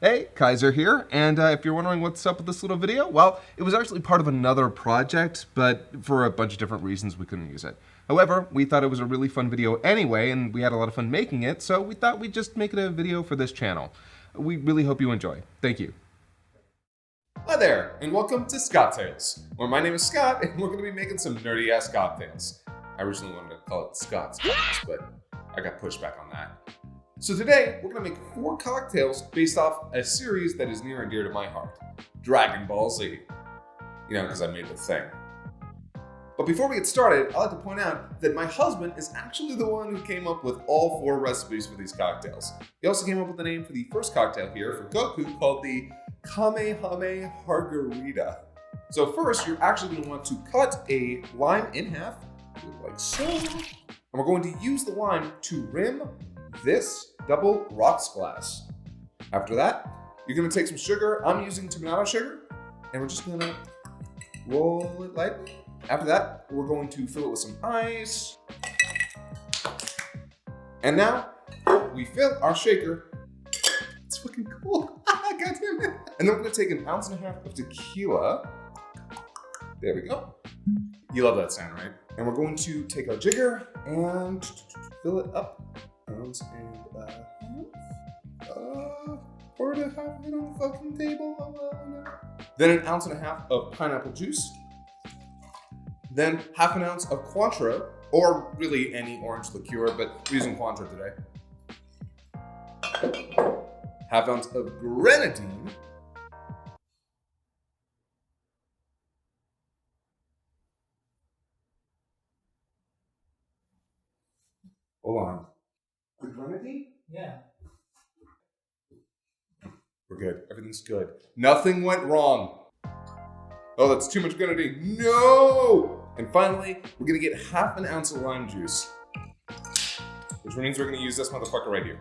Hey, Kaiser here, and if you're wondering what's up with this little video, well, it was actually part of another project, but for a bunch of different reasons we couldn't use it. However, we thought it was a really fun video anyway, and we had a lot of fun making it, so we thought we'd just make it a video for this channel. We really hope you enjoy. Thank you. Hi there, and welcome to Scott Tales, where my name is Scott, and we're going to be making some nerdy-ass cocktails. I originally wanted to call it Scott's Tales, but I got pushed back on that. So today, we're going to make 4 cocktails based off a series that is near and dear to my heart, Dragonball Z. You know, because I made the thing. But before we get started, I'd like to point out that my husband is actually the one who came up with all 4 recipes for these cocktails. He also came up with the name for the first cocktail here for Goku called the Kamehameha Margarita. So first, you're actually going to want to cut a lime in half, like so. And we're going to use the lime to rim this double rocks glass. After that, you're going to take some sugar. I'm using tomato sugar, and we're just going to roll it lightly. After that, we're going to fill it with some ice. And now, we fill our shaker. It's fucking cool. God damn it. And then we're going to take 1.5 ounces of tequila. There we go. You love that sound, right? And we're going to take our jigger and fill it up. 1.5 ounces. Pour it half of it on the fucking table. Then 1.5 ounces of pineapple juice. Then 1/2 ounce of Cointreau, or really any orange liqueur, but we're using Cointreau today. 1/2 ounce of grenadine. Hold on. The grenadine? Yeah. We're good. Everything's good. Nothing went wrong. Oh, that's too much grenadine. No! And finally, we're gonna get 1/2 ounce of lime juice. Which means we're gonna use this motherfucker right here.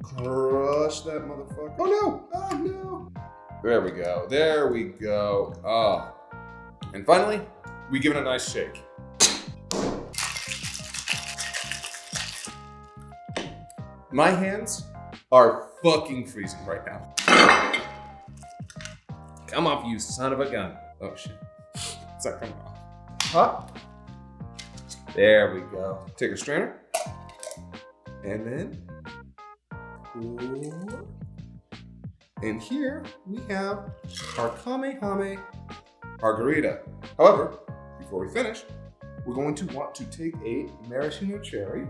Crush that motherfucker. Oh no! Oh no! There we go. There we go. Oh. And finally, we give it a nice shake. My hands are fucking freezing right now. Come off, you son of a gun. Oh shit. It's not coming off. Huh? There we go. Take a strainer. And then pour. And here we have our Kamehameha Margarita. However, before we finish, we're going to want to take a maraschino cherry,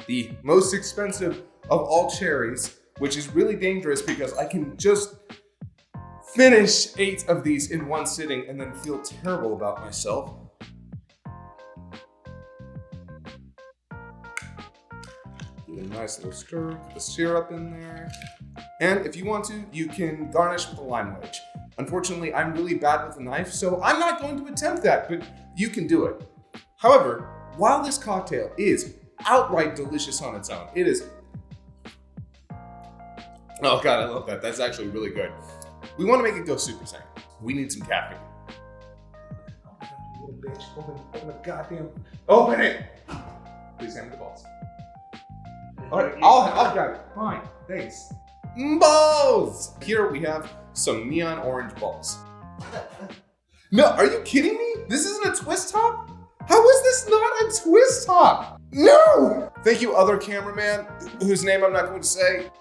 the most expensive of all cherries, which is really dangerous because I can just finish 8 of these in one sitting and then feel terrible about myself. Get a nice little stir, put the syrup in there. And if you want to, you can garnish with a lime wedge. Unfortunately, I'm really bad with a knife, so I'm not going to attempt that, but you can do it. However, while this cocktail is outright delicious on its own, it is... Oh God, I love that. That's actually really good. We want to make it go Super Saiyan. We need some caffeine. Oh my God, you little bitch. Open the goddamn... Open it! Please hand me the balls. Alright, I'll grab it. Fine, thanks. Balls! Here we have some neon orange balls. No, are you kidding me? This isn't a twist top? How is this not a twist top? No! Thank you, other cameraman, whose name I'm not going to say.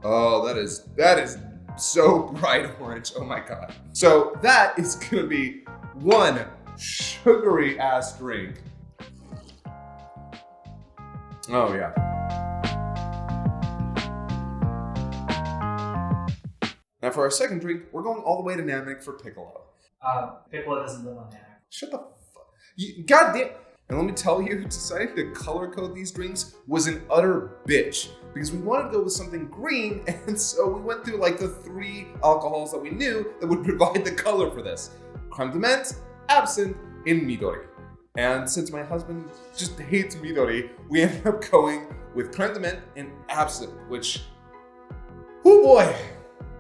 Oh, that is so bright orange. Oh my God. So that is gonna be one sugary ass drink. Oh yeah. Now for our second drink, we're going all the way to Namek for Piccolo. Piccolo doesn't live on Namek. Shut the fuck. Goddamn. And let me tell you, deciding to color code these drinks was an utter bitch because we wanted to go with something green, and so we went through like the 3 alcohols that we knew that would provide the color for this. Creme de menthe, absinthe, and Midori. And since my husband just hates Midori, we ended up going with creme de menthe and absinthe, which, oh boy,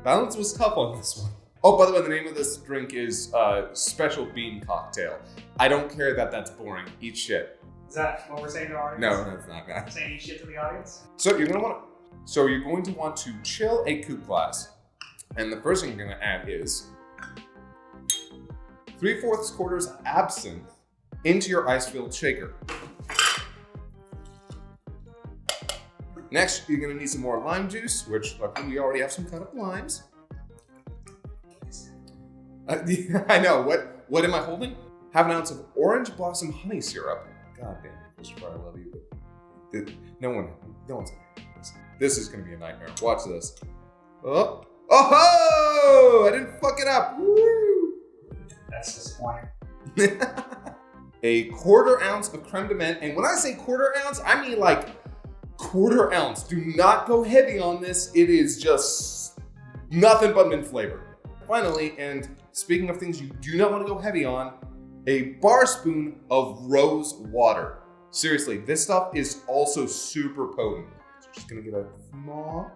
balance was tough on this one. Oh, by the way, the name of this drink is Special Bean Cocktail. I don't care that that's boring. Eat shit. Is that what we're saying to our audience? No, that's not. Saying eat shit to the audience? So you're gonna want So you're going to want to chill a coupe glass. And the first thing you're gonna add is 3/4 quarters absinthe into your ice-filled shaker. Next, you're gonna need some more lime juice, which luckily we already have some cut up limes. I know, what am I holding? Half an ounce of orange blossom honey syrup. God damn it, Christopher, I love you, but no one's gonna do this. This is gonna be a nightmare. Watch this. Oh ho! I didn't fuck it up. Woo! That's disappointing. A 1/4 ounce of creme de menthe, and when I say 1/4 ounce, I mean like 1/4 ounce. Do not go heavy on this. It is just nothing but mint flavor. Finally, and speaking of things you do not want to go heavy on, a bar spoon of rose water. Seriously, this stuff is also super potent. So just gonna get a small,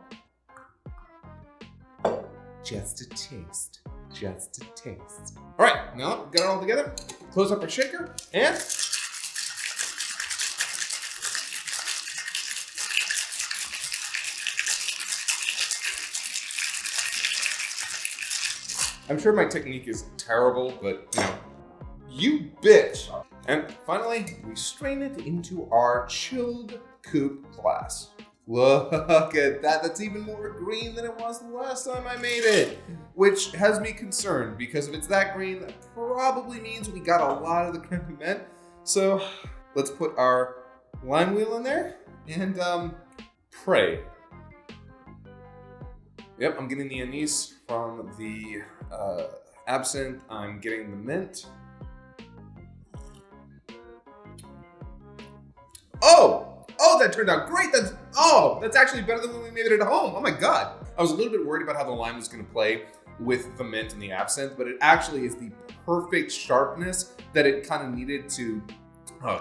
just a taste. Just a taste. All right, now we've got it all together. Close up our shaker and I'm sure my technique is terrible, but you bitch. And finally, we strain it into our chilled coupe glass. Look at that, that's even more green than it was the last time I made it, which has me concerned because if it's that green, that probably means we got a lot of the creme de menthe. So let's put our lime wheel in there and pray. Yep, I'm getting the anise from the absinthe. I'm getting the mint. Oh, that turned out great. That's actually better than when we made it at home. Oh my God. I was a little bit worried about how the lime was gonna play with the mint and the absinthe, but it actually is the perfect sharpness that it kind of needed to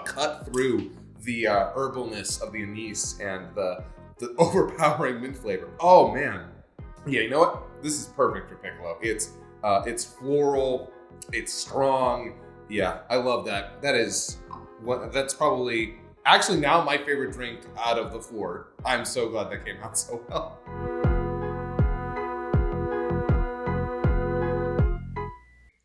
cut through the herbalness of the anise and the overpowering mint flavor. Oh man. Yeah, you know what? This is perfect for piccolo. It's floral, it's strong. Yeah, I love that. That's probably actually now my favorite drink out of the four. I'm so glad that came out so well.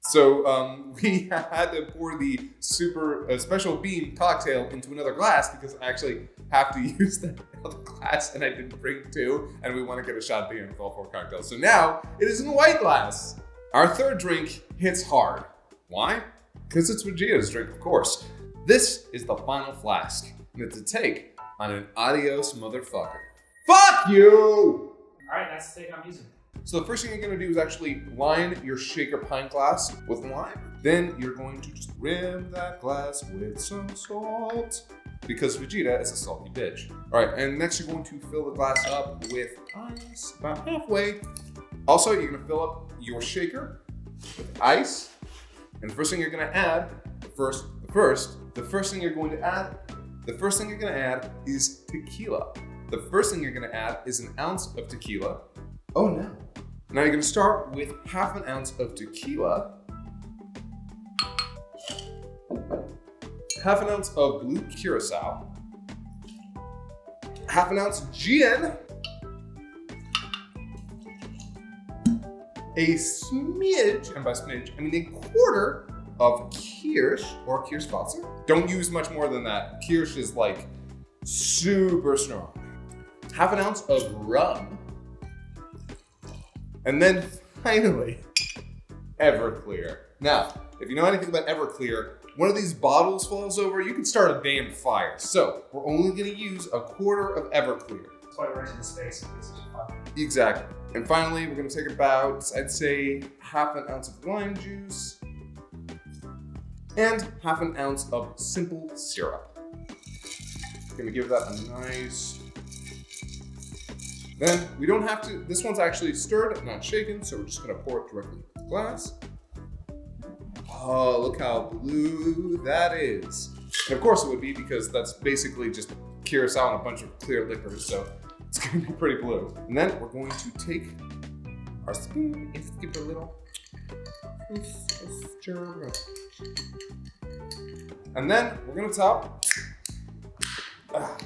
So we had to pour the special bean cocktail into another glass because I actually have to use that other glass and I didn't bring two, and we want to get a shot at the end with all four cocktails. So now it is in a white glass. Our third drink hits hard. Why? Because it's Vegeta's drink, of course. This is the final flask, and it's a take on an adios motherfucker. Fuck you! Alright, that's the take I'm using. So the first thing you're gonna do is actually line your shaker pint glass with lime. Then you're going to just rim that glass with some salt because Vegeta is a salty bitch. All right, and next you're going to fill the glass up with ice about halfway. Also, you're gonna fill up your shaker with ice. And the first thing you're gonna add, the first thing you're going to add is tequila. The first thing you're gonna add is an ounce of tequila. Oh no. Now you're gonna start with half an ounce of tequila, half an ounce of blue curacao, half an ounce gin, a smidge, and by smidge, I mean a 1/4 of Kirsch or Kirschwasser. Don't use much more than that. Kirsch is like super strong. Half an ounce of rum. And then finally, Everclear. Now, if you know anything about Everclear, one of these bottles falls over, you can start a damn fire. So we're only gonna use a 1/4 of Everclear. That's why we're into the space and this is fun. Exactly. And finally, we're gonna take about, I'd say, half an ounce of lime juice and half an ounce of simple syrup. Gonna give that a nice. Then we don't have to, this one's actually stirred, not shaken, so we're just gonna pour it directly into the glass. Oh, look how blue that is. And of course it would be because that's basically just curacao and a bunch of clear liquors, so it's gonna be pretty blue. And then we're going to take our spoon and give it a little stir. And then we're gonna top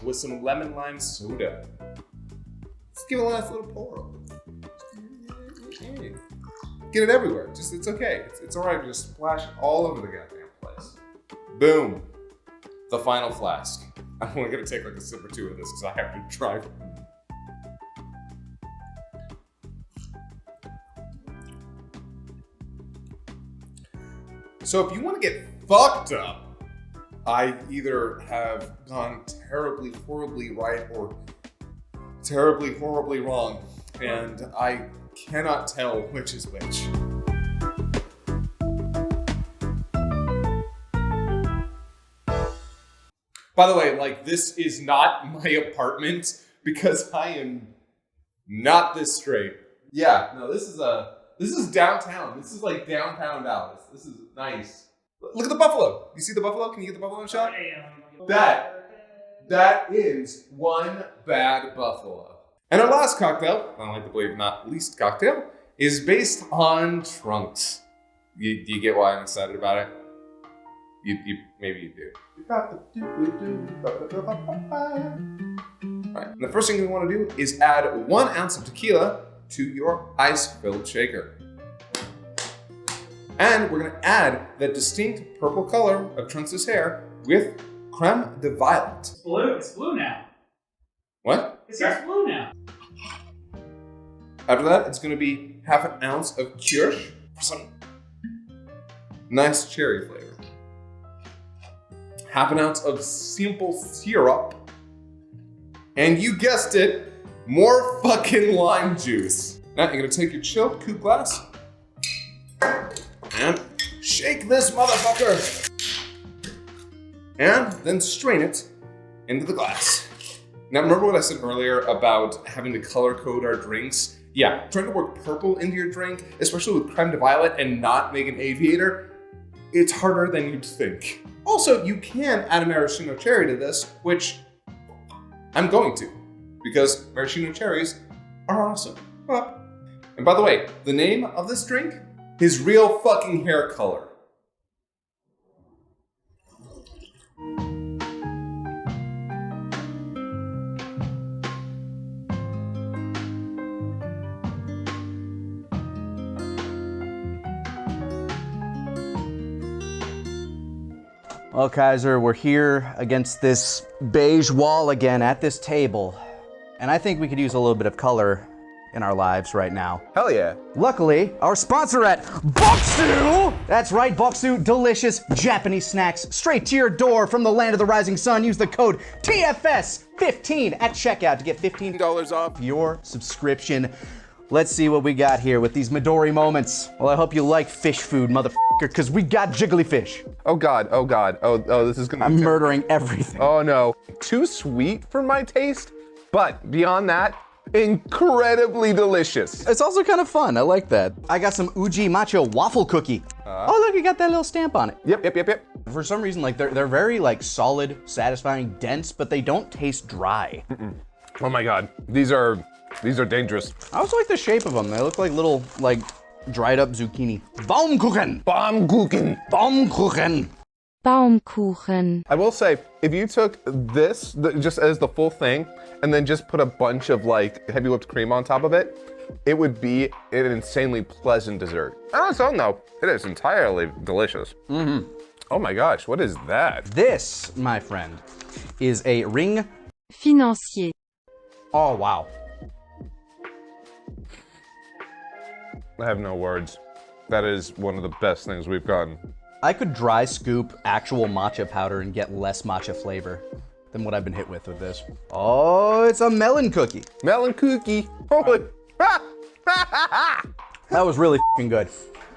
with some lemon lime soda. Just give it a nice little pour over. Get it everywhere. Just, it's okay. It's all right. Just splash it all over the goddamn place. Boom. The final flask. I'm only gonna take like a sip or two of this because I have to try. So if you want to get fucked up, I either have gone terribly, horribly right or terribly, horribly wrong, and I cannot tell which is which. By the way, like, this is not my apartment because I am not this straight. Yeah, no, this is downtown. This is like downtown Dallas. This is nice. Look at the buffalo. You see the buffalo? Can you get the buffalo in shot? That is one bad buffalo. And our last cocktail, I like to believe not least cocktail, is based on trunks. Do you get why I'm excited about it? You maybe you do. Alright, the first thing we want to do is add 1 ounce of tequila to your ice-filled shaker. And we're going to add that distinct purple color of Trunks' hair with creme de violet. It's blue. It's blue now. What? His hair's blue now. After that, it's going to be half an ounce of kirsch for some nice cherry flavor. Half an ounce of simple syrup. And you guessed it, more fucking lime juice. Now you're going to take your chilled coupe glass and shake this motherfucker. And then strain it into the glass. Now remember what I said earlier about having to color code our drinks? Yeah, trying to work purple into your drink, especially with creme de violet and not make an aviator, it's harder than you'd think. Also, you can add a maraschino cherry to this, which I'm going to, because maraschino cherries are awesome. And by the way, the name of this drink, his real fucking hair color. Well, Kaiser, we're here against this beige wall again at this table. And I think we could use a little bit of color in our lives right now. Hell yeah. Luckily, our sponsor at Boksu! That's right, Boksu, delicious Japanese snacks straight to your door from the land of the rising sun. Use the code TFS15 at checkout to get $15 off your subscription. Let's see what we got here with these Midori moments. Well, I hope you like fish food, motherfucker, because we got jiggly fish. Oh God, oh God, oh this is gonna be I'm murdering everything. Oh no, too sweet for my taste, but beyond that, incredibly delicious. It's also kind of fun, I like that. I got some Uji Matcha waffle cookie. Oh look, you got that little stamp on it. Yep. For some reason, like they're very like solid, satisfying, dense, but they don't taste dry. Oh my God, these are dangerous. I also like the shape of them. They look like little, like, dried up zucchini. Baumkuchen! Baumkuchen! Baumkuchen. I will say, if you took this just as the full thing, and then just put a bunch of like heavy whipped cream on top of it, it would be an insanely pleasant dessert. On its own though, it is entirely delicious. Mm-hmm. Oh my gosh, what is that? This, my friend, is a ring. Financier. Oh, wow. I have no words. That is one of the best things we've gotten. I could dry scoop actual matcha powder and get less matcha flavor than what I've been hit with this. Oh, it's a melon cookie. Melon cookie. Holy. That was really f***ing good.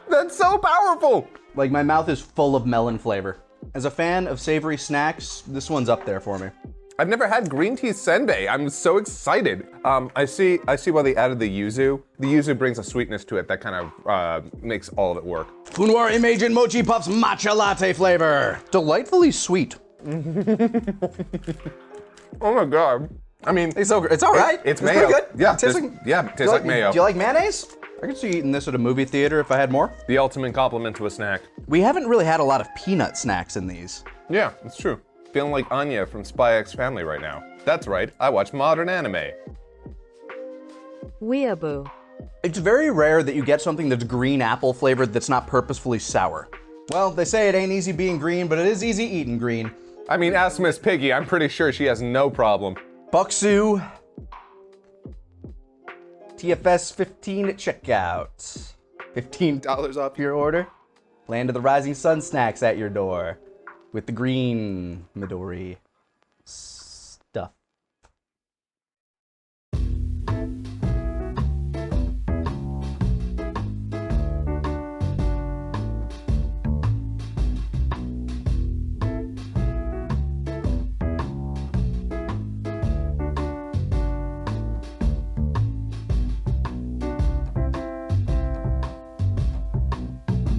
That's so powerful. Like, my mouth is full of melon flavor. As a fan of savory snacks, this one's up there for me. I've never had green tea senbei. I'm so excited. I see why they added the yuzu. The yuzu brings a sweetness to it that kind of makes all of it work. Funwar Imagine Mochi Puffs matcha latte flavor. Delightfully sweet. Oh my God. I mean, It's all right. It's pretty mayo. good. Yeah, It tastes tastes like mayo. Do you like mayonnaise? I could see eating this at a movie theater if I had more. The ultimate compliment to a snack. We haven't really had a lot of peanut snacks in these. Yeah, it's true. Feeling like Anya from Spy X Family right now. That's right, I watch modern anime. Weeaboo. It's very rare that you get something that's green apple flavored that's not purposefully sour. Well, they say it ain't easy being green, but it is easy eating green. I mean, ask Miss Piggy. I'm pretty sure she has no problem. Boksu. TFS 15 at checkout. $15 off your order. Land of the Rising Sun snacks at your door. With the green Midori stuff.